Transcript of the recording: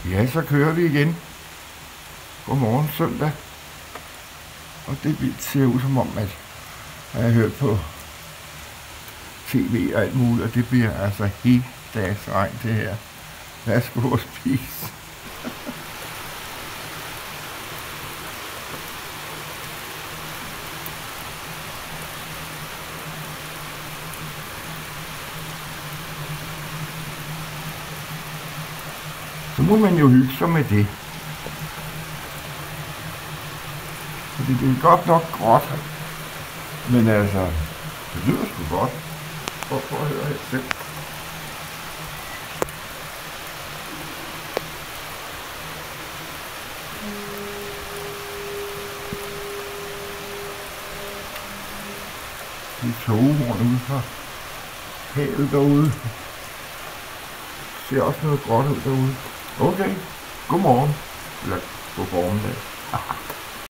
Ja, så kører vi igen. Godmorgen søndag. Og det ser ud som om, at jeg har hørt på tv og alt muligt, og det bliver altså helt dags regn det her. Lad os gå og spise. Så må man jo hygge sig med det. Fordi det er godt nok gråt. Men altså, det lyder sgu godt. Prøv at høre her selv. Det er togehorn ude fra havet derude. Det ser også noget gråt ud derude. Okay, godmorgen. Eller god formiddag.